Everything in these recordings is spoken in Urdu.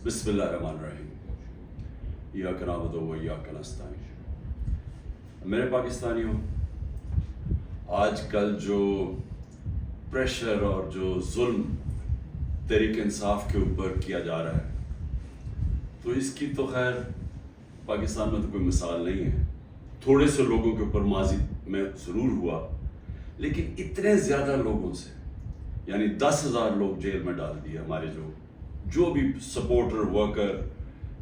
بسم اللہ الرحمن الرحیم ایاک نعبد و ایاک نستعین۔ میرے پاکستانیوں، آج کل جو پریشر اور جو ظلم تحریک انصاف کے اوپر کیا جا رہا ہے، تو اس کی تو خیر پاکستان میں تو کوئی مثال نہیں ہے۔ تھوڑے سے لوگوں کے اوپر ماضی میں ضرور ہوا، لیکن اتنے زیادہ لوگوں سے، یعنی 10,000 لوگ جیل میں ڈال دیے ہمارے جو بھی سپورٹر ورکر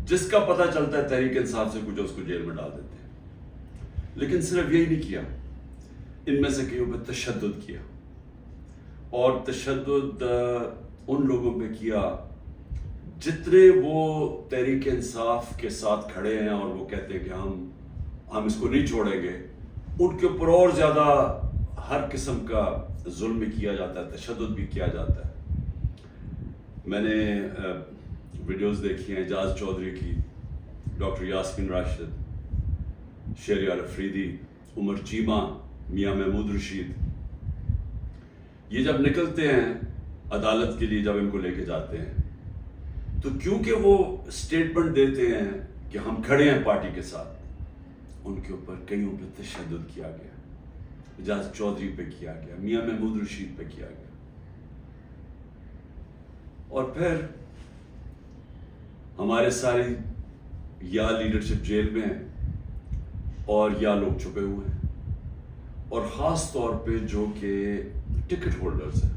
جس کا پتہ چلتا ہے تحریک انصاف سے کچھ، اس کو جیل میں ڈال دیتے ہیں۔ لیکن صرف یہی نہیں کیا، ان میں سے کئیوں پہ تشدد کیا، اور تشدد ان لوگوں پہ کیا جتنے وہ تحریک انصاف کے ساتھ کھڑے ہیں اور وہ کہتے ہیں کہ ہم اس کو نہیں چھوڑیں گے، ان کے اوپر اور زیادہ ہر قسم کا ظلم بھی کیا جاتا ہے، تشدد بھی کیا جاتا ہے۔ میں نے ویڈیوز دیکھی ہیں اعجاز چودھری کی، ڈاکٹر یاسمین راشد، شہریار افریدی، عمر چیمہ، میاں محمود رشید، یہ جب نکلتے ہیں عدالت کے لیے، جب ان کو لے کے جاتے ہیں، تو کیونکہ وہ اسٹیٹمنٹ دیتے ہیں کہ ہم کھڑے ہیں پارٹی کے ساتھ، ان کے اوپر کئیوں پہ تشدد کیا گیا، اعجاز چودھری پہ کیا گیا، میاں محمود رشید پہ کیا گیا، اور پھر ہمارے ساری یا لیڈرشپ جیل میں ہیں اور یا لوگ چھپے ہوئے ہیں، اور خاص طور پہ جو کہ ٹکٹ ہولڈرز ہیں۔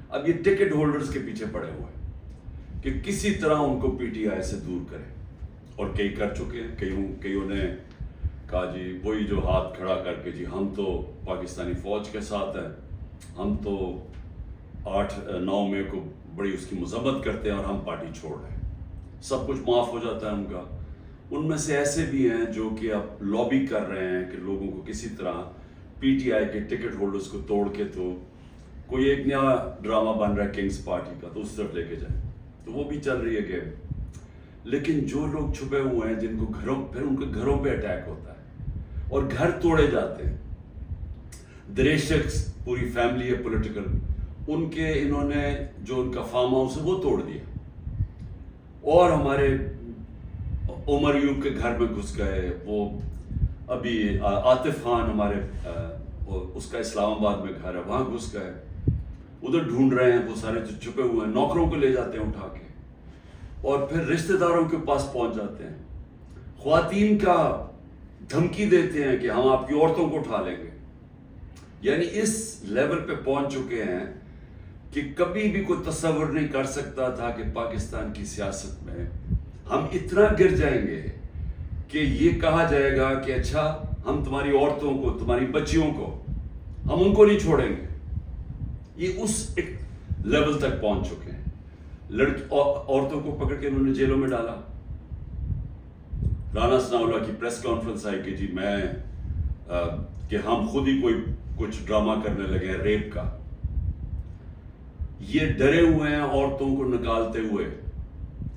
اب یہ ٹکٹ ہولڈرز کے پیچھے پڑے ہوئے ہیں کہ کسی طرح ان کو پی ٹی آئی سے دور کریں، اور کئی کر چکے ہیں۔ کئیوں نے کہا جی وہی جو ہاتھ کھڑا کر کے، جی ہم تو پاکستانی فوج کے ساتھ ہیں، ہم تو 8-9 مئی کو بڑی اس کی مذمت کرتے ہیں اور ہم پارٹی چھوڑ رہے ہیں، سب کچھ معاف ہو جاتا ہے ان کا۔ ان میں سے ایسے بھی ہیں جو کہ اب لابی کر رہے ہیں کہ لوگوں کو کسی طرح پی ٹی آئی کے ٹکٹ ہولڈرز کو توڑ کے تو کوئی ایک نیا ڈرامہ بن رہا ہے کنگز پارٹی کا، تو اس طرف لے کے جائیں، تو وہ بھی چل رہی ہے گیم۔ لیکن جو لوگ چھپے ہوئے ہیں، جن کو پھر ان کے گھروں پہ اٹیک ہوتا ہے اور گھر توڑے جاتے ہیں، دریشکس پوری فیملی ہے پولیٹیکل، ان کے انہوں نے جو ان کا فارم ہاؤس ہے وہ توڑ دیا، اور ہمارے عمر یوب کے گھر میں گھس گئے، وہ ابھی عاطف خان ہمارے اس کا اسلام آباد میں گھر ہے، وہاں گھس گئے، ادھر ڈھونڈ رہے ہیں، وہ سارے جو چھپے ہوئے ہیں، نوکروں کو لے جاتے ہیں اٹھا کے، اور پھر رشتہ داروں کے پاس پہنچ جاتے ہیں، خواتین کا دھمکی دیتے ہیں کہ ہم آپ کی عورتوں کو اٹھا لیں گے۔ یعنی اس لیول پہ پہنچ چکے ہیں کہ کبھی بھی کوئی تصور نہیں کر سکتا تھا کہ پاکستان کی سیاست میں ہم اتنا گر جائیں گے کہ یہ کہا جائے گا کہ اچھا ہم تمہاری عورتوں کو، تمہاری بچیوں کو، ہم ان کو نہیں چھوڑیں گے۔ یہ اس ایک لیول تک پہنچ چکے ہیں۔ عورتوں کو پکڑ کے انہوں نے جیلوں میں ڈالا۔ رانا ثناءاللہ کی پریس کانفرنس آئی کہ جی کہ ہم خود ہی کچھ ڈرامہ کرنے لگے ہیں ریپ کا۔ یہ ڈرے ہوئے ہیں عورتوں کو نکالتے ہوئے،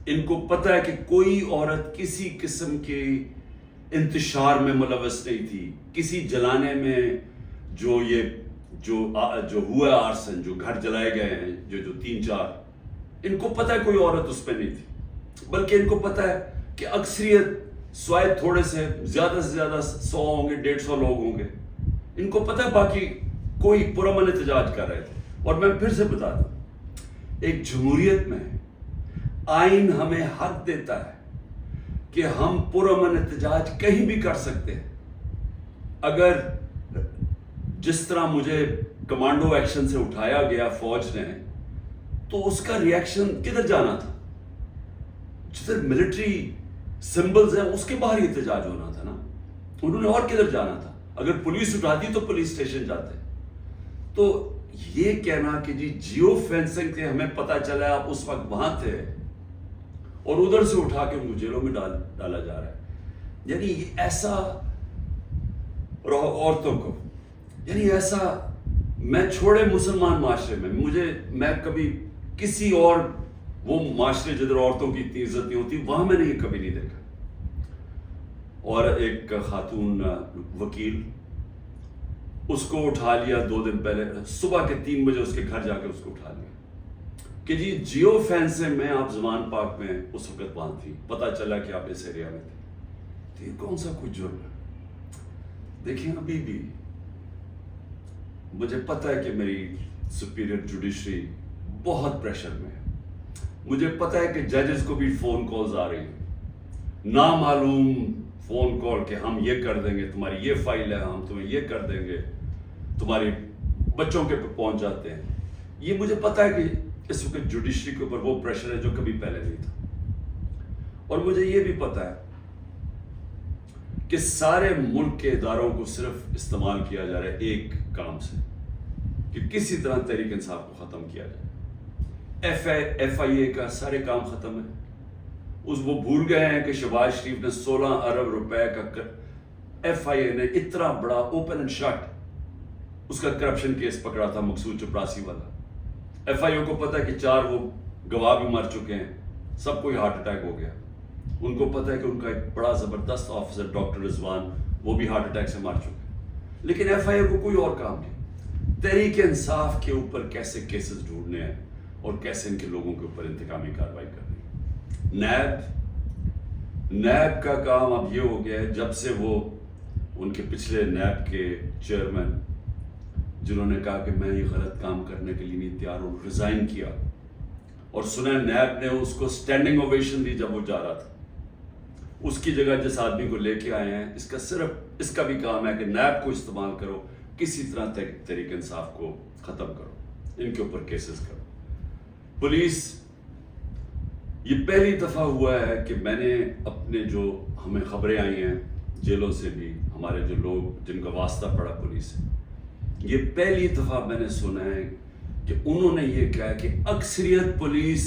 ان کو پتہ ہے کہ کوئی عورت کسی قسم کے انتشار میں ملوث نہیں تھی، کسی جلانے میں جو ہوا آرسن، جو گھر جلائے گئے ہیں، جو 3-4، ان کو پتہ ہے کوئی عورت اس پہ نہیں تھی، بلکہ ان کو پتہ ہے کہ اکثریت سوائے تھوڑے سے زیادہ 100 ہوں گے، 150 لوگ ہوں گے، ان کو پتہ ہے باقی کوئی پرامن احتجاج کر رہے تھے۔ اور میں پھر سے بتا دوں، ایک جمہوریت میں آئین ہمیں حق دیتا ہے کہ ہم پرامن احتجاج کہیں بھی کر سکتے ہیں۔ اگر جس طرح مجھے کمانڈو ایکشن سے اٹھایا گیا فوج نے، تو اس کا ریاکشن کدھر جانا تھا؟ جدھر ملٹری سمبلز ہیں اس کے باہر احتجاج ہونا تھا نا، انہوں نے اور کدھر جانا تھا؟ اگر پولیس اٹھاتی تو پولیس اسٹیشن جاتے۔ تو یہ کہنا کہ جیو فینسنگ سے ہمیں پتہ چلا آپ اس وقت وہاں تھے اور ادھر سے اٹھا کے ان کو جیلوں میں ڈالا جا رہا ہے، یعنی ایسا عورتوں کو، یعنی ایسا میں چھوڑے مسلمان معاشرے میں کبھی کسی اور وہ معاشرے جدھر عورتوں کی اتنی عزت نہیں ہوتی، وہاں میں نے یہ کبھی نہیں دیکھا۔ اور ایک خاتون وکیل، اس کو اٹھا لیا 2 دن پہلے، صبح کے 3 بجے اس کے گھر جا کے اس کو اٹھا لیا کہ جی جیو فین سے میں آپ زمان پاک میں اس وقت وہاں تھی، پتہ چلا کہ آپ اس ایریا میں تھے، تو یہ کون سا کوئی جرم ہے؟ دیکھیں ابھی بھی مجھے پتہ ہے کہ میری سپیریئر جوڈیشری بہت پریشر میں ہے، مجھے پتہ ہے کہ ججز کو بھی فون کالز آ رہی ہیں، نامعلوم فون کال کہ ہم یہ کر دیں گے، تمہاری یہ فائل ہے، ہم تمہیں یہ کر دیں گے، تمہارے بچوں کے پہنچ جاتے ہیں. یہ مجھے پتہ ہے کہ اس وقت جوڈیشری کے اوپر وہ پریشر ہے جو کبھی پہلے نہیں تھا، اور مجھے یہ بھی پتہ ہے کہ سارے ملک کے اداروں کو صرف استعمال کیا جا رہا ہے ایک کام سے، کہ کسی طرح تحریک انصاف کو ختم کیا جائے. ایف آئی اے کا سارے کام ختم ہے. وہ بھول گئے ہیں کہ شہباز شریف نے 16 ارب روپے کا ایف آئی اے نے اتنا بڑا اوپن اینڈ شٹ اس کا کرپشن کیس پکڑا تھا، مقصود چپراسی والا. ایف آئی اے کو پتا ہے کہ 4 وہ گواہ بھی مر چکے ہیں، سب کو ہارٹ اٹیک ہو گیا. ان کو پتا ہے کہ ان کا ایک بڑا زبردست آفیسر ڈاکٹر رضوان وہ بھی ہارٹ اٹیک سے مر چکے. لیکن ایف آئی اے کو کوئی اور کام نہیں، تحریک انصاف کے اوپر کیسے کیسز ڈھونڈنے ہیں اور کیسے ان کے لوگوں کے اوپر انتقامی کارروائی کرنی ہے. نیب کا کام اب یہ ہو گیا ہے، جب سے وہ ان کے پچھلے نیب کے چیئرمین جنہوں نے کہا کہ میں یہ غلط کام کرنے کے لیے نہیں تیار ہوں، ریزائن کیا، اور سنا نیب نے اس کو سٹینڈنگ اوویشن دی جب وہ جا رہا تھا. اس کی جگہ جس آدمی کو لے کے آئے ہیں، اس کا بھی کام ہے کہ نیب کو استعمال کرو، کسی طرح تحریک انصاف کو ختم کرو، ان کے اوپر کیسز کرو. پولیس، یہ پہلی دفعہ ہوا ہے کہ میں نے اپنے جو ہمیں خبریں آئی ہیں جیلوں سے بھی، ہمارے جو لوگ جن کا واسطہ پڑا پولیس سے، یہ پہلی دفعہ میں نے سنا ہے کہ انہوں نے یہ کہا کہ اکثریت پولیس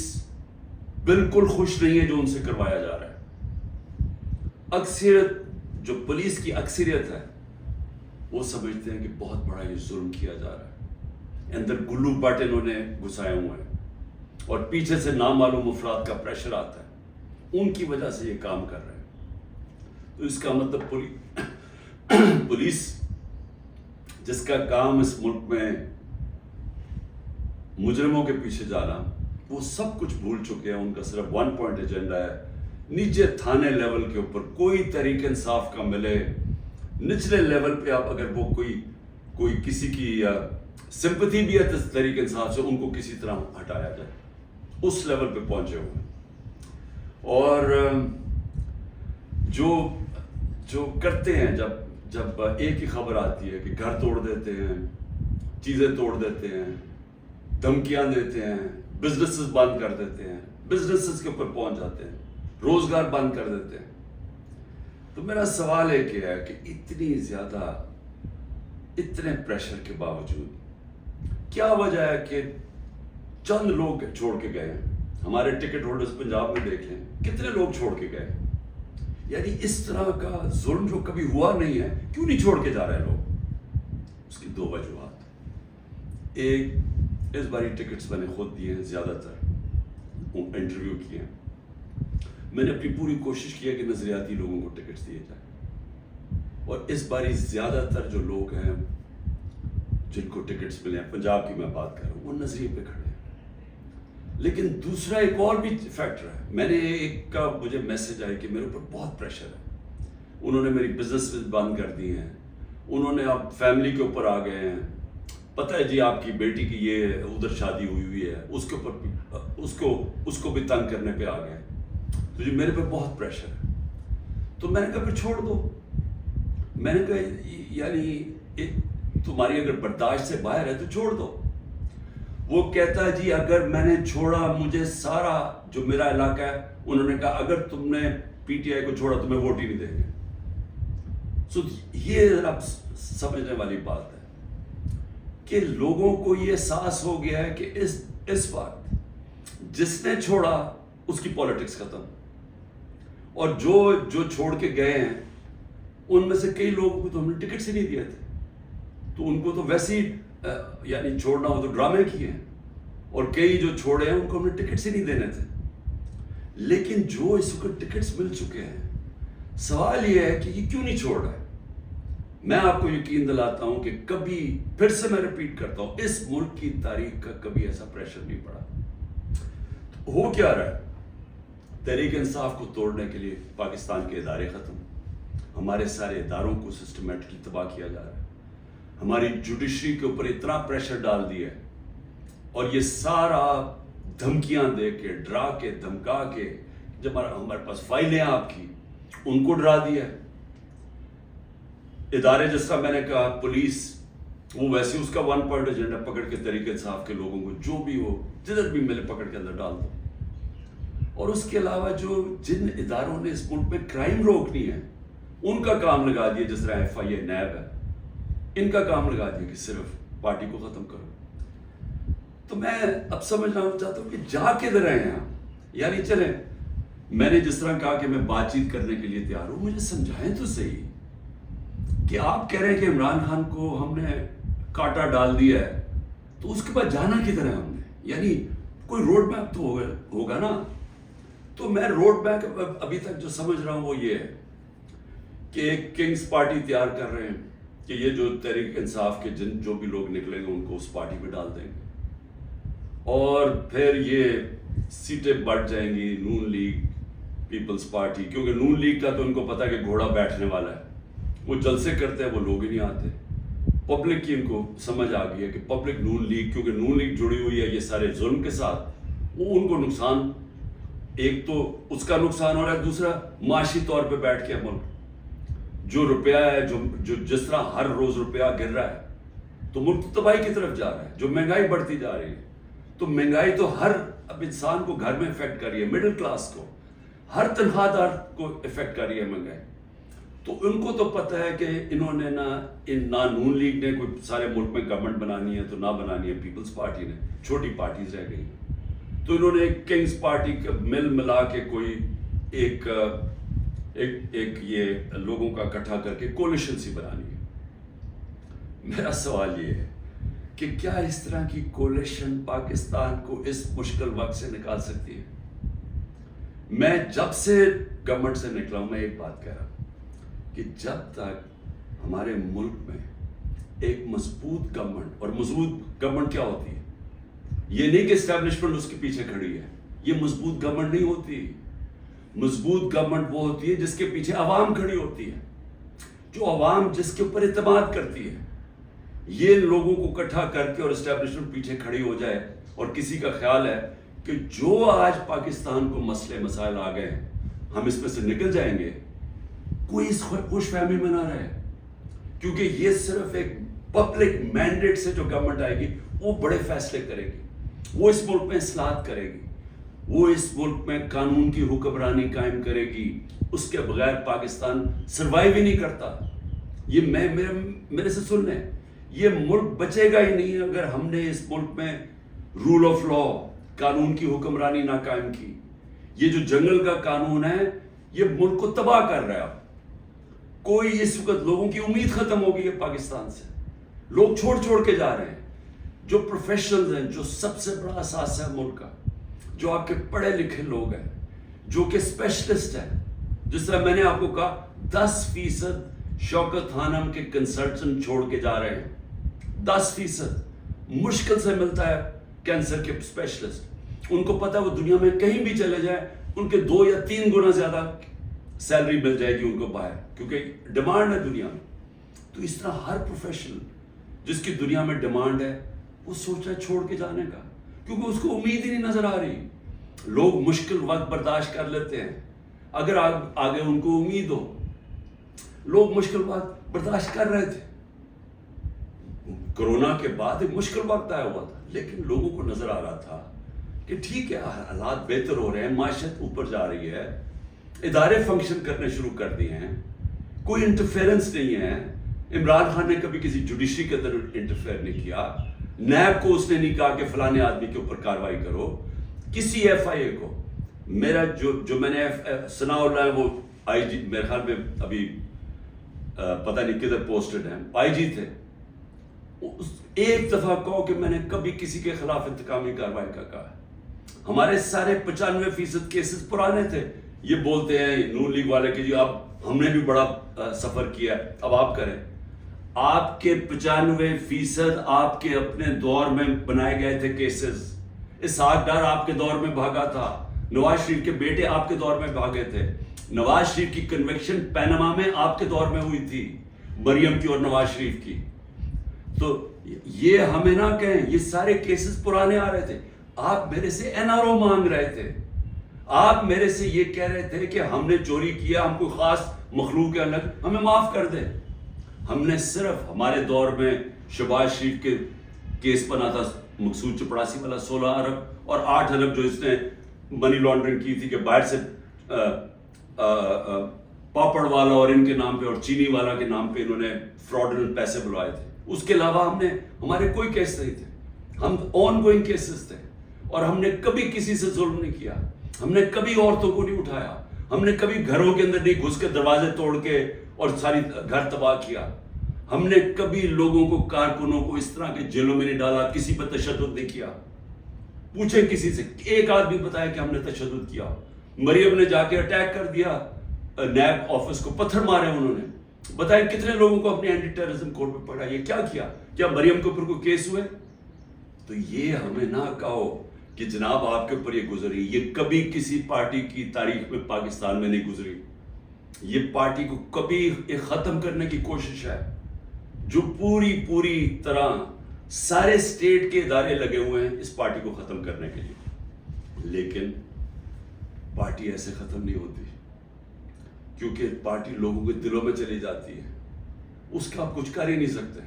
بالکل خوش نہیں ہے جو ان سے کروایا جا رہا ہے. اکثریت، جو پولیس کی اکثریت ہے، وہ سمجھتے ہیں کہ بہت بڑا یہ ظلم کیا جا رہا ہے، اندر گلو بٹ انہوں نے گھسائے ہوئے ہیں، اور پیچھے سے نامعلوم افراد کا پریشر آتا ہے، ان کی وجہ سے یہ کام کر رہے ہیں. تو اس کا مطلب پولیس جس کا کام اس ملک میں مجرموں کے پیچھے جانا، وہ سب کچھ بھول چکے ہیں. ان کا صرف 1 پوائنٹ ایجنڈا ہے، نیچے تھانے لیول کے اوپر کوئی تحریک انصاف کا ملے، نچلے لیول پہ آپ اگر وہ کوئی کسی کی سمپتھی بھی ہے تحریک انصاف سے، ان کو کسی طرح ہٹایا جائے، اس لیول پہ پہنچے ہوئے. اور جو کرتے ہیں، جب ایک ہی خبر آتی ہے کہ گھر توڑ دیتے ہیں، چیزیں توڑ دیتے ہیں، دھمکیاں دیتے ہیں، بزنسز بند کر دیتے ہیں، بزنسز کے اوپر پہنچ جاتے ہیں، روزگار بند کر دیتے ہیں. تو میرا سوال ایک ہے کہ اتنے پریشر کے باوجود کیا وجہ ہے کہ چند لوگ چھوڑ کے گئے ہیں؟ ہمارے ٹکٹ ہولڈرز پنجاب میں دیکھ لیں کتنے لوگ چھوڑ کے گئے. یعنی اس طرح کا ظلم جو کبھی ہوا نہیں ہے، کیوں نہیں چھوڑ کے جا رہے لوگ؟ اس کی 2 وجوہات. ایک، اس باری ٹکٹس میں نے خود دیے ہیں، زیادہ تر انٹرویو کیے ہیں، میں نے اپنی پوری کوشش کی ہے کہ نظریاتی لوگوں کو ٹکٹس دیے جائیں، اور اس باری زیادہ تر جو لوگ ہیں جن کو ٹکٹس ملے ہیں، پنجاب کی میں بات کر رہا ہوں، وہ نظریے پہ کھڑے ہیں. لیکن دوسرا ایک اور بھی فیکٹر ہے. میں نے ایک کا مجھے میسج آیا کہ میرے اوپر بہت پریشر ہے، انہوں نے میری بزنس بند کر دی ہیں، انہوں نے اب فیملی کے اوپر آ گئے ہیں، پتہ ہے جی آپ کی بیٹی کی یہ ادھر شادی ہوئی ہے، اس کے اوپر اس کو بھی تنگ کرنے پہ آ گئے، تو جی میرے پہ بہت پریشر ہے. تو میں نے کہا پھر چھوڑ دو. میں نے کہا یعنی تمہاری اگر برداشت سے باہر ہے تو چھوڑ دو. وہ کہتا ہے جی اگر میں نے چھوڑا، مجھے سارا جو میرا علاقہ ہے، انہوں نے کہا اگر تم نے پی ٹی آئی کو چھوڑا تمہیں ووٹ ہی نہیں دیں گے. سو یہ اب سمجھنے والی بات ہے کہ لوگوں کو یہ احساس ہو گیا ہے کہ اس وقت جس نے چھوڑا اس کی پالیٹکس ختم، اور جو چھوڑ کے گئے ہیں ان میں سے کئی لوگوں کو تو ہم نے ٹکٹ ہی نہیں دیے تھے، تو ان کو تو ویسے ہی یعنی چھوڑنا ہو تو ڈرامے کیے ہیں، اور کئی جو چھوڑے ہیں ان کو ہم نے ٹکٹس ہی نہیں دینے تھے. لیکن جو اس وقت ٹکٹس مل چکے ہیں، سوال یہ ہے کہ یہ کیوں نہیں چھوڑ رہا ہے. میں آپ کو یقین دلاتا ہوں کہ کبھی، پھر سے میں ریپیٹ کرتا ہوں، اس ملک کی تاریخ کا کبھی ایسا پریشر نہیں پڑا. ہو کیا رہا ہے؟ تحریک انصاف کو توڑنے کے لیے پاکستان کے ادارے ختم، ہمارے سارے اداروں کو سسٹمیٹکلی تباہ کیا جا رہا ہے، ہماری جوڈیشری کے اوپر اتنا پریشر ڈال دیا ہے، اور یہ سارا دھمکیاں دے کے، ڈرا کے، دھمکا کے، جب ہمارے پاس فائلیں آپ کی، ان کو ڈرا دیا ہے۔ ادارے جس طرح میں نے کہا پولیس، وہ ویسے اس کا ون پوائنٹ ایجنڈا پکڑ کے تحریک انصاف کے لوگوں کو جو بھی ہو جدھر بھی ملے پکڑ کے اندر ڈال دو۔ اور اس کے علاوہ جن اداروں نے اس ملک میں کرائم روکنی ہے ان کا کام لگا دیا، جس طرح ایف آئی اے، نیب ہے، ان کا کام لگا دیا کہ صرف پارٹی کو ختم کرو۔ تو میں اب سمجھنا چاہتا ہوں کہ جا کدھر رہے ہیں آپ؟ یعنی چلیں، میں نے جس طرح کہا کہ میں بات چیت کرنے کے لیے تیار ہوں، مجھے سمجھائیں تو صحیح کہ آپ کہہ رہے ہیں کہ عمران خان کو ہم نے کاٹا ڈال دیا ہے، تو اس کے بعد جانا کدھر ہے ہم نے؟ یعنی کوئی روڈ میپ تو ہوگا نا۔ تو میں روڈ میپ ابھی تک جو سمجھ رہا ہوں وہ یہ ہے کہ ایک کنگز پارٹی تیار کر رہے ہیں کہ یہ جو تحریک انصاف کے جو بھی لوگ نکلیں گے ان کو اس پارٹی میں ڈال دیں گے، اور پھر یہ سیٹیں بڑھ جائیں گی نون لیگ، پیپلز پارٹی، کیونکہ نون لیگ کا تو ان کو پتا کہ گھوڑا بیٹھنے والا ہے، وہ جلسے کرتے ہیں، وہ لوگ ہی نہیں آتے۔ پبلک کی ان کو سمجھ آ گئی ہے کہ پبلک نون لیگ، کیونکہ نون لیگ جڑی ہوئی ہے یہ سارے ظلم کے ساتھ، وہ ان کو نقصان، ایک تو اس کا نقصان ہو رہا ہے، دوسرا معاشی طور پہ بیٹھ کے ملک جو روپیہ ہے، جو جس طرح ہر روز روپیہ گر رہا ہے تو ملک تو تباہی کی طرف جا رہا ہے، جو مہنگائی بڑھتی جا رہی ہے، تو مہنگائی تو ہر اب انسان کو گھر میں افیکٹ کر رہی ہے، مڈل کلاس کو، ہر تنخواہ دار کو افیکٹ کر رہی ہے مہنگائی۔ تو ان کو تو پتہ ہے کہ انہوں نے نہ نون لیگ نے کوئی سارے ملک میں گورنمنٹ بنانی ہے تو نہ بنانی ہے پیپلز پارٹی نے، چھوٹی پارٹیز رہ گئی، تو انہوں نے ایک کنگز پارٹی کا ملا کے کوئی ایک یہ لوگوں کا اکٹھا کر کے کولیشن سی بنانی ہے۔ میرا سوال یہ ہے کہ کیا اس طرح کی کولیشن پاکستان کو اس مشکل وقت سے نکال سکتی ہے؟ میں جب سے گورنمنٹ سے نکلا ہوں میں ایک بات کہہ رہا ہوں کہ جب تک ہمارے ملک میں ایک مضبوط گورنمنٹ، اور مضبوط گورنمنٹ کیا ہوتی ہے؟ یہ نہیں کہ اسٹیبلشمنٹ اس کے پیچھے کھڑی ہے، یہ مضبوط گورنمنٹ نہیں ہوتی۔ مضبوط گورنمنٹ وہ ہوتی ہے جس کے پیچھے عوام کھڑی ہوتی ہے، جو عوام جس کے اوپر اعتماد کرتی ہے۔ یہ لوگوں کو اکٹھا کر کے اور اسٹیبلشمنٹ پیچھے کھڑی ہو جائے، اور کسی کا خیال ہے کہ جو آج پاکستان کو مسئلے مسائل آ گئے ہم اس میں سے نکل جائیں گے، کوئی اس خوش فہمی میں نہ رہے، کیونکہ یہ صرف ایک پبلک مینڈیٹ سے جو گورنمنٹ آئے گی وہ بڑے فیصلے کرے گی، وہ اس ملک میں اصلاحات کرے گی، وہ اس ملک میں قانون کی حکمرانی قائم کرے گی، اس کے بغیر پاکستان سروائیو ہی نہیں کرتا۔ یہ میرے سے سن لیں، یہ ملک بچے گا ہی نہیں اگر ہم نے اس ملک میں رول آف لا، قانون کی حکمرانی نہ قائم کی۔ یہ جو جنگل کا قانون ہے یہ ملک کو تباہ کر رہا ہے۔ کوئی اس وقت لوگوں کی امید ختم ہو گئی ہے پاکستان سے، لوگ چھوڑ کے جا رہے ہیں۔ جو پروفیشنلز ہیں، جو سب سے بڑا اثاثہ ہے ملک کا، جو آپ کے پڑھے لکھے لوگ ہیں، جو کہ اسپیشلسٹ ہیں، جس طرح میں نے آپ کو کہا 10% شوکت خانم کے کنسلٹنٹ چھوڑ کے جا رہے ہیں، 10% مشکل سے ملتا ہے کینسر کے اسپیشلسٹ۔ ان کو پتہ ہے وہ دنیا میں کہیں بھی چلے جائیں ان کے 2 یا 3 گنا زیادہ سیلری مل جائے گی ان کو باہر، کیونکہ ڈیمانڈ ہے دنیا میں۔ تو اس طرح ہر پروفیشنل جس کی دنیا میں ڈیمانڈ ہے وہ سوچ رہا ہے چھوڑ کے جانے کا، کیونکہ اس کو امید ہی نہیں نظر آ رہی۔ لوگ مشکل وقت برداشت کر لیتے ہیں اگر آگے ان کو امید ہو۔ لوگ مشکل وقت برداشت کر رہے تھے، کرونا کے بعد ایک مشکل وقت آیا ہوا تھا، لیکن لوگوں کو نظر آ رہا تھا کہ ٹھیک ہے حالات بہتر ہو رہے ہیں، معیشت اوپر جا رہی ہے، ادارے فنکشن کرنے شروع کر دیے ہیں، کوئی انٹرفیرنس نہیں ہے۔ عمران خان نے کبھی کسی جوڈیشری کے اندر انٹرفیئر نہیں کیا، نیب کو اس نے نہیں کہا کہ فلانے آدمی کے اوپر کارروائی کرو، کسی ایف آئی اے کو۔ میرا جو میں نے ثناء اللہ ہے وہ آئی جی، میرے خیال میں ابھی پتہ نہیں کدھر پوسٹڈ ہیں، آئی جی تھے، ایک دفعہ کہو کہ میں نے کبھی کسی کے خلاف انتقامی کارروائی کا کہا۔ ہمارے سارے 95% کیسز پرانے تھے۔ یہ بولتے ہیں نون لیگ والے کہ جی اب ہم نے بھی بڑا سفر کیا، اب آپ کریں۔ آپ کے 95% آپ کے اپنے دور میں بنائے گئے تھے کیسز، اسحاق ڈار آپ کے دور میں بھاگا تھا, نواز شریف کے بیٹے آپ کے دور میں بھاگے تھے, نواز شریف کی کنوکشن پیناما میں آپ کے دور میں ہوئی تھی, مریم کی اور نواز شریف کی. تو یہ ہمیں نہ کہیں, یہ سارے کیسز پرانے آ رہے تھے. آپ میرے سے این آر او مانگ رہے تھے, آپ میرے سے یہ کہہ رہے تھے کہ ہم نے چوری کیا, ہم کوئی خاص مخلوق ہے الگ, ہمیں معاف کر دیں. ہم نے صرف ہمارے دور میں شہباز شریف کے کیس بنا تھا, مقصود چپڑاسی والا 16 ارب اور 8 ارب جو اس نے منی لانڈرنگ کی تھی کہ باہر سے پاپڑ والا اور ان کے نام پہ اور چینی والا کے نام پہ انہوں نے فراڈنٹ پیسے بلوائے تھے. اس کے علاوہ ہمارے کوئی کیس نہیں تھے, ہم آن گوئنگ کیسز تھے, اور ہم نے کبھی کسی سے ظلم نہیں کیا, ہم نے کبھی عورتوں کو نہیں اٹھایا, ہم نے کبھی گھروں کے اندر نہیں گھس کے دروازے توڑ کے اور ساری گھر تباہ کیا, ہم نے کبھی لوگوں کو, کارکنوں کو اس طرح کے جیلوں میں نہیں ڈالا, کسی پر تشدد نہیں کیا. پوچھیں کسی سے, ایک آدمی بتایا کہ ہم نے تشدد کیا. مریم نے جا کے اٹیک کر دیا نیب آفس کو, پتھر مارے انہوں نے, بتائیں کتنے لوگوں کو اپنے اینٹی ٹیررزم کورٹ میں پڑھا, یہ کیا کیا؟ کیا مریم کے اوپر کوئی کیس ہوئے؟ تو یہ ہمیں نہ کہو کہ جناب آپ کے اوپر یہ گزری, یہ کبھی کسی پارٹی کی تاریخ میں پاکستان میں نہیں گزری. یہ پارٹی کو کبھی ختم کرنے کی کوشش ہے, جو پوری طرح سارے اسٹیٹ کے ادارے لگے ہوئے ہیں اس پارٹی کو ختم کرنے کے لیے. لیکن پارٹی ایسے ختم نہیں ہوتی, کیونکہ پارٹی لوگوں کے دلوں میں چلی جاتی ہے, اس کا آپ کچھ کر ہی نہیں سکتے.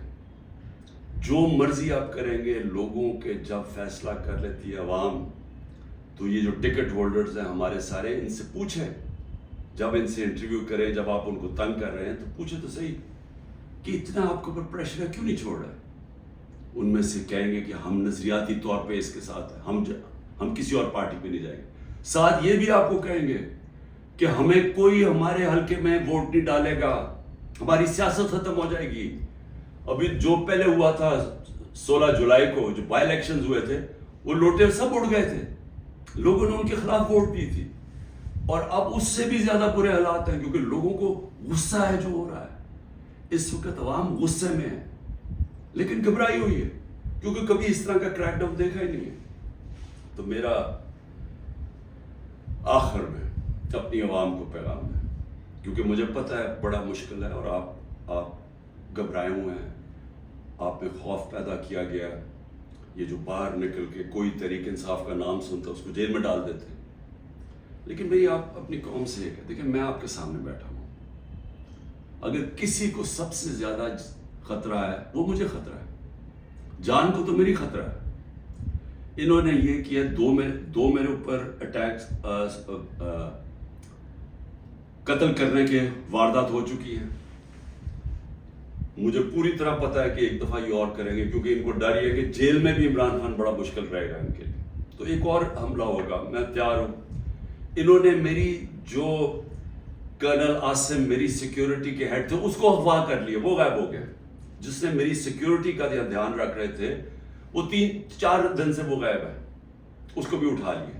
جو مرضی آپ کریں گے, لوگوں کے جب فیصلہ کر لیتی ہے عوام, تو یہ جو ٹکٹ ہولڈرز ہیں ہمارے سارے, ان سے پوچھیں, جب ان سے انٹرویو کریں, جب آپ ان کو تنگ کر رہے ہیں تو پوچھیں تو صحیح کہ اتنا آپ کے اوپر پریشر ہے, کیوں نہیں چھوڑ رہے. ان میں سے کہیں گے کہ ہم نظریاتی طور پہ اس کے ساتھ ہیں, ہم کسی اور پارٹی پہ نہیں جائیں گے. ساتھ یہ بھی آپ کو کہیں گے کہ ہمیں کوئی ہمارے حلقے میں ووٹ نہیں ڈالے گا, ہماری سیاست ختم ہو جائے گی. ابھی جو پہلے ہوا تھا 16 جولائی کو جو بائی الیکشنز ہوئے تھے, وہ لوٹے سب اڑ گئے تھے, لوگوں نے ان کے خلاف ووٹ دی تھی. اور اب اس سے بھی زیادہ برے حالات ہیں, کیونکہ لوگوں کو غصہ ہے جو ہو رہا ہے. اس وقت عوام غصے میں ہے, لیکن گھبرائی ہوئی ہے, کیونکہ کبھی اس طرح کا کریک ڈاؤن دیکھا ہی نہیں ہے. تو میرا آخر میں اپنی عوام کو پیغام ہے, کیونکہ مجھے پتہ ہے بڑا مشکل ہے, اور آپ گھبرائے ہوئے ہیں, آپ میں خوف پیدا کیا گیا. یہ جو باہر نکل کے کوئی تحریک انصاف کا نام سنتا اس کو جیل میں ڈال دیتے. لیکن میری آپ اپنی قوم سے یہ کہ دیکھیں, میں آپ کے سامنے بیٹھا ہوں, اگر کسی کو سب سے زیادہ خطرہ ہے وہ مجھے خطرہ ہے, جان کو تو میری خطرہ ہے. انہوں نے یہ کیا, دو میرے اوپر اٹیکس, قتل کرنے کے واردات ہو چکی ہیں. مجھے پوری طرح پتا ہے کہ ایک دفعہ یہ اور کریں گے, کیونکہ ان کو ڈر یہ ہے کہ جیل میں بھی عمران خان بڑا مشکل رہے گا ان کے لیے, تو ایک اور حملہ ہوگا. میں تیار ہوں. انہوں نے میری جو کرنل عاصم میری سیکیورٹی کے ہیڈ تھے اس کو اغوا کر لیا, وہ غائب ہو گئے. جس نے میری سیکیورٹی کا دھیان رکھ رہے تھے وہ 3-4 دن سے وہ غائب ہے, اس کو بھی اٹھا لیے.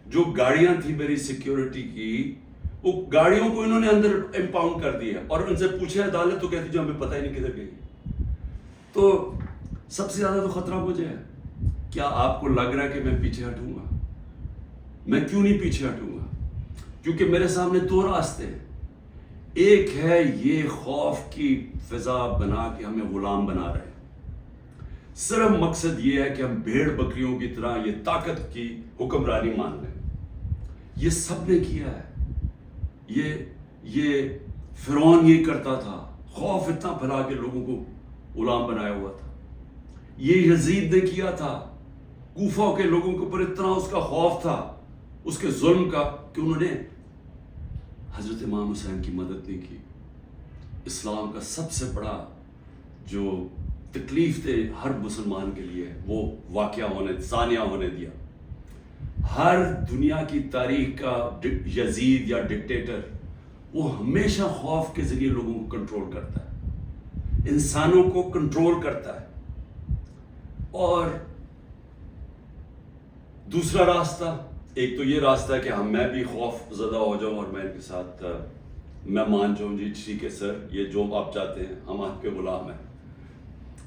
جو گاڑیاں تھی میری سیکیورٹی کی, وہ گاڑیوں کو انہوں نے اندر امپاؤنڈ کر دیا, اور ان سے پوچھے عدالت تو کہتی جو ہمیں پتہ ہی نہیں کدھر گئی. تو سب سے زیادہ تو خطرہ مجھے ہے. کیا آپ کو لگ رہا ہے کہ میں پیچھے ہٹوں گا؟ میں کیوں نہیں پیچھے ہٹوں گا؟ کیونکہ میرے سامنے 2 راستے ہیں. ایک ہے یہ خوف کی فضا بنا کے ہمیں غلام بنا رہے ہیں, صرف مقصد یہ ہے کہ ہم بھیڑ بکریوں کی طرح یہ طاقت کی حکمرانی مان لیں. یہ سب نے کیا ہے, یہ فرعون یہ کرتا تھا, خوف اتنا پھیلا کے لوگوں کو غلام بنایا ہوا تھا. یہ یزید نے کیا تھا, کوفہ کے لوگوں کے اوپر اتنا اس کا خوف تھا اس کے ظلم کا کہ انہوں نے حضرت امام حسین کی مدد نہیں کی. اسلام کا سب سے بڑا جو تکلیف تھے ہر مسلمان کے لیے وہ ثانیہ ہونے دیا. ہر دنیا کی تاریخ کا یزید یا ڈکٹیٹر وہ ہمیشہ خوف کے ذریعے لوگوں کو کنٹرول کرتا ہے, انسانوں کو کنٹرول کرتا ہے. اور دوسرا راستہ, ایک تو یہ راستہ ہے کہ میں بھی خوف زدہ ہو جاؤں اور میں ان کے ساتھ میں مان جاؤں, جی ٹھیک ہے سر, یہ جو آپ چاہتے ہیں, ہم آپ کے غلام ہیں.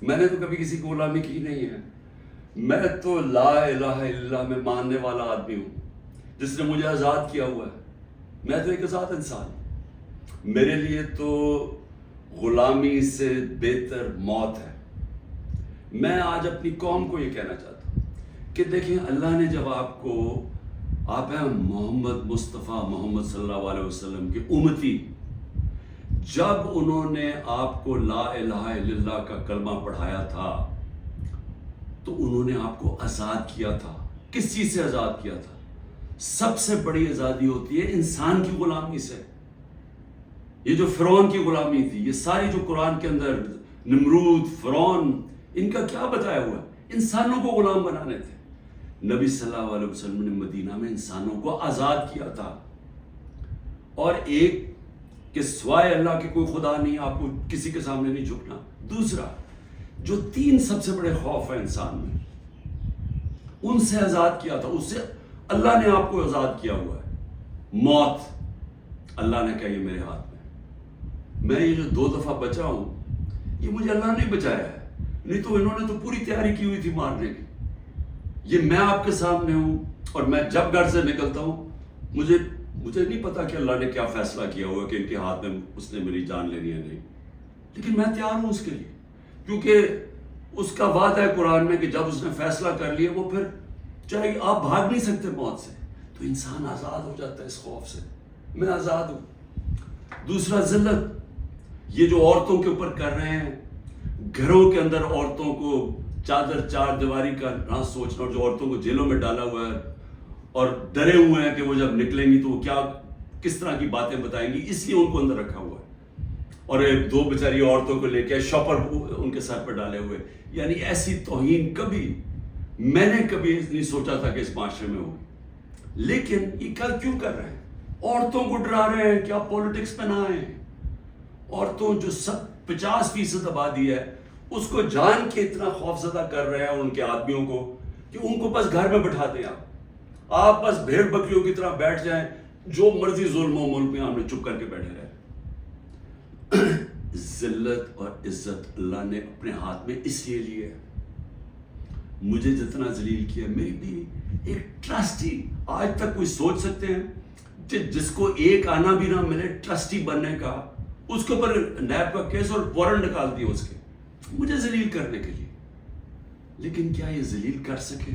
میں نے تو کبھی کسی کو غلامی کی نہیں ہے. میں تو لا الہ الا اللہ میں ماننے والا آدمی ہوں جس نے مجھے آزاد کیا ہوا ہے. میں تو ایک آزاد انسان ہوں. میرے لیے تو غلامی سے بہتر موت ہے. میں آج اپنی قوم کو یہ کہنا چاہتا ہوں کہ دیکھیں اللہ نے جب آپ ہیں محمد مصطفیٰ محمد صلی اللہ علیہ وسلم کے امتی، جب انہوں نے آپ کو لا الہ الا اللہ کا کلمہ پڑھایا تھا تو انہوں نے آپ کو آزاد کیا تھا. کس چیز سے آزاد کیا تھا؟ سب سے بڑی آزادی ہوتی ہے انسان کی غلامی سے. یہ جو فرعون کی غلامی تھی، یہ ساری جو قرآن کے اندر نمرود، فرعون، ان کا کیا بتایا ہوا ہے؟ انسانوں کو غلام بنانے تھے. نبی صلی اللہ علیہ وسلم نے مدینہ میں انسانوں کو آزاد کیا تھا. اور ایک کہ سوائے اللہ کے کوئی خدا نہیں، آپ کو کسی کے سامنے نہیں جھکنا. دوسرا، جو 3 سب سے بڑے خوف ہیں انسان میں، ان سے آزاد کیا تھا. اس سے اللہ نے آپ کو آزاد کیا ہوا ہے. موت، اللہ نے کہا یہ میرے ہاتھ میں یہ جو 2 دفعہ بچا ہوں، یہ مجھے اللہ نے بچایا ہے. نہیں تو انہوں نے تو پوری تیاری کی ہوئی تھی مارنے کی. یہ میں آپ کے سامنے ہوں، اور میں جب گھر سے نکلتا ہوں مجھے نہیں پتا کہ اللہ نے کیا فیصلہ کیا ہوا کہ ان کے ہاتھ میں اس نے میری جان لینی ہے نہیں، لیکن میں تیار ہوں اس کے لیے، کیونکہ اس کا وعدہ ہے قرآن میں کہ جب اس نے فیصلہ کر لیا، وہ پھر چاہے آپ بھاگ نہیں سکتے موت سے. تو انسان آزاد ہو جاتا ہے اس خوف سے. میں آزاد ہوں. دوسرا، ذلت. یہ جو عورتوں کے اوپر کر رہے ہیں، گھروں کے اندر عورتوں کو چادر 4 دیواری کا نہ سوچنا، اور جو عورتوں کو جیلوں میں ڈالا ہوا ہے اور ڈرے ہوئے ہیں کہ وہ جب نکلیں گی تو وہ کس طرح کی باتیں بتائیں گی، اس لیے ان کو اندر رکھا ہوا ہے. اور 2 بیچاری عورتوں کو لے کے شاپر ان کے سر پہ ڈالے ہوئے. یعنی ایسی توہین میں نے کبھی نہیں سوچا تھا کہ اس معاشرے میں ہوگی. لیکن یہ کیوں کر رہے ہیں؟ عورتوں کو ڈرا رہے ہیں کہ آپ پولیٹکس میں نہ آئیں. عورتوں جو 50% آبادی ہے، اس کو جان کے اتنا خوف زدہ کر رہے ہیں ان کے آدمیوں کو کہ ان کو بس گھر میں بٹھا دیں. آپ بس بھیڑ بکریوں کی طرح بیٹھ جائیں، جو مرضی ظلم و ملک میں ہم نے چپ کر کے بیٹھے رہے. ذلت اور عزت اللہ نے اپنے ہاتھ میں اس لیے لی ہے. مجھے جتنا ذلیل کیا، میری بھی ایک ٹرسٹی، آج تک کوئی سوچ سکتے ہیں جس کو ایک آنا بھی نہ ملے ٹرسٹی بننے کا، اس کے اوپر نیب کا کیس اور وارنٹ نکال دیا اس کے، مجھے ذلیل کرنے کے لیے. لیکن کیا یہ ذلیل کر سکے؟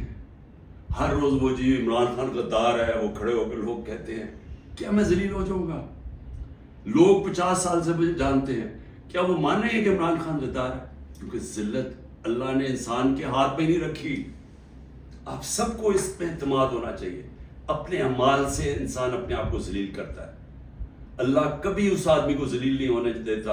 ہر روز وہ جی عمران خان غدار ہے، وہ کھڑے ہو کے لوگ کہتے ہیں، کیا میں ذلیل ہو جاؤں گا؟ لوگ 50 سال سے مجھے جانتے ہیں، کیا وہ مانیں گے کہ عمران خان غدار ہے؟ کیونکہ ذلت اللہ نے انسان کے ہاتھ میں نہیں رکھی. آپ سب کو اس پہ اعتماد ہونا چاہیے. اپنے اعمال سے انسان اپنے آپ کو ذلیل کرتا ہے. اللہ کبھی اس آدمی کو ذلیل نہیں ہونے دیتا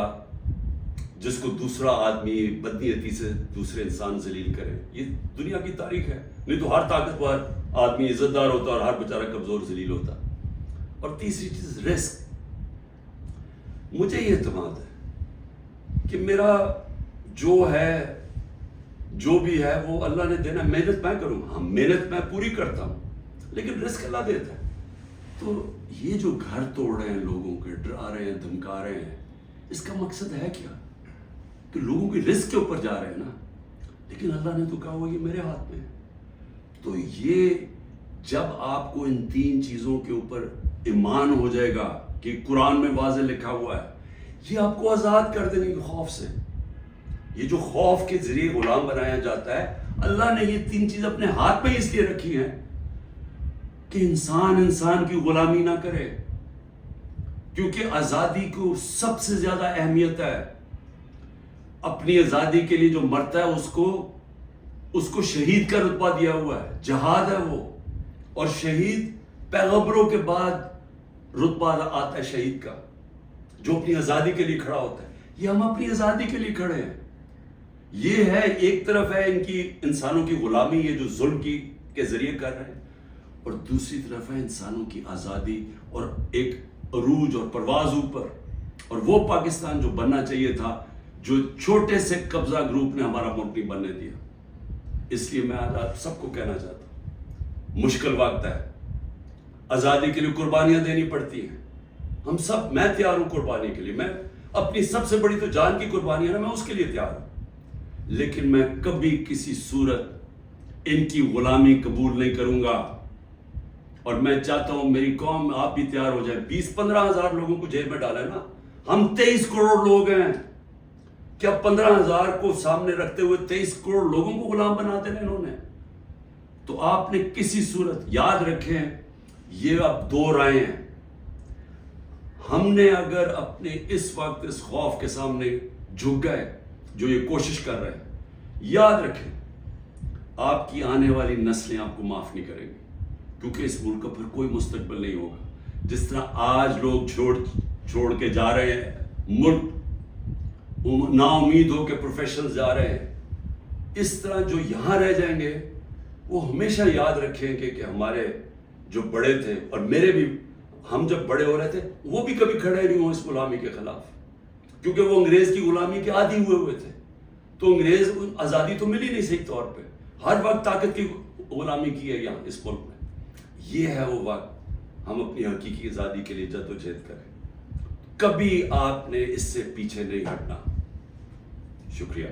جس کو دوسرا آدمی بدنیتی سے دوسرے انسان ذلیل کرے. یہ دنیا کی تاریخ ہے. نہیں تو ہر طاقتور آدمی عزت دار ہوتا اور ہر بیچارہ کمزور ذلیل ہوتا. اور تیسری چیز، رزق. مجھے یہ اعتماد ہے کہ میرا جو بھی ہے وہ اللہ نے دینا. محنت میں کروں، ہاں محنت میں پوری کرتا ہوں، لیکن رزق اللہ دیتا ہے. تو یہ جو گھر توڑ رہے ہیں، لوگوں کے ڈرا رہے ہیں، دھمکا رہے ہیں، اس کا مقصد ہے کیا؟ کہ لوگوں کی رزق کے اوپر جا رہے ہیں نا. لیکن اللہ نے تو کہا وہ یہ میرے ہاتھ میں ہے. تو یہ جب آپ کو ان 3 چیزوں کے اوپر ایمان ہو جائے گا کہ قرآن میں واضح لکھا ہوا ہے، یہ آپ کو آزاد کر دیں گے خوف سے. یہ جو خوف کے ذریعے غلام بنایا جاتا ہے، اللہ نے یہ 3 چیز اپنے ہاتھ میں اس لیے رکھی ہیں کہ انسان کی غلامی نہ کرے. کیونکہ آزادی کو سب سے زیادہ اہمیت ہے. اپنی آزادی کے لیے جو مرتا ہے اس کو شہید کا رتبہ دیا ہوا ہے. جہاد ہے وہ. اور شہید پیغمبروں کے بعد رتبہ آتا ہے شہید کا، جو اپنی آزادی کے لیے کھڑا ہوتا ہے. یہ ہم اپنی آزادی کے لیے کھڑے ہیں. یہ ہے ایک طرف ہے انسانوں کی غلامی، یہ جو ظلم کے ذریعے کر رہے ہیں، اور دوسری طرف ہے انسانوں کی آزادی اور ایک عروج اور پرواز اوپر. اور وہ پاکستان جو بننا چاہیے تھا، جو چھوٹے سے قبضہ گروپ نے ہمارا ملک نہیں بننے دیا. اس لیے میں آج آپ سب کو کہنا چاہتا ہوں، مشکل وقت ہے، آزادی کے لیے قربانیاں دینی پڑتی ہیں. ہم سب، میں تیار ہوں قربانی کے لیے. میں اپنی سب سے بڑی تو جان کی قربانی ہے نا، میں اس کے لیے تیار ہوں. لیکن میں کبھی کسی صورت ان کی غلامی قبول نہیں کروں گا. اور میں چاہتا ہوں میری قوم آپ بھی تیار ہو جائے. 20-15 ہزار لوگوں کو جیل میں ڈالا ہے نا, ہم 23 کروڑ لوگ ہیں. کیا 15 ہزار کو سامنے رکھتے ہوئے 23 کروڑ لوگوں کو غلام بنا دینا انہوں نے؟ تو آپ نے کسی صورت یاد رکھیں, یہ اب 2 رائے ہیں. ہم نے اگر اپنے اس وقت اس خوف کے سامنے جھک گئے جو یہ کوشش کر رہے ہیں, یاد رکھیں آپ کی آنے والی نسلیں آپ کو معاف نہیں کریں گی, کیونکہ اس ملک کا پھر کوئی مستقبل نہیں ہوگا. جس طرح آج لوگ چھوڑ کے جا رہے ہیں ملک, نا امید ہو کے پروفیشنل جا رہے ہیں, اس طرح جو یہاں رہ جائیں گے وہ ہمیشہ یاد رکھیں کہ ہمارے جو بڑے تھے, اور میرے بھی, ہم جب بڑے ہو رہے تھے وہ بھی کبھی کھڑے نہیں ہوئے اس غلامی کے خلاف, کیونکہ وہ انگریز کی غلامی کے عادی ہوئے تھے. تو انگریز آزادی تو ملی نہیں صحیح طور پہ, ہر وقت طاقت کی غلامی کی ہے یہاں اس ملک میں. یہ ہے وہ وقت ہم اپنی حقیقی آزادی کے لیے جدوجہد کریں. کبھی آپ نے اس سے پیچھے نہیں ہٹنا. شکریہ.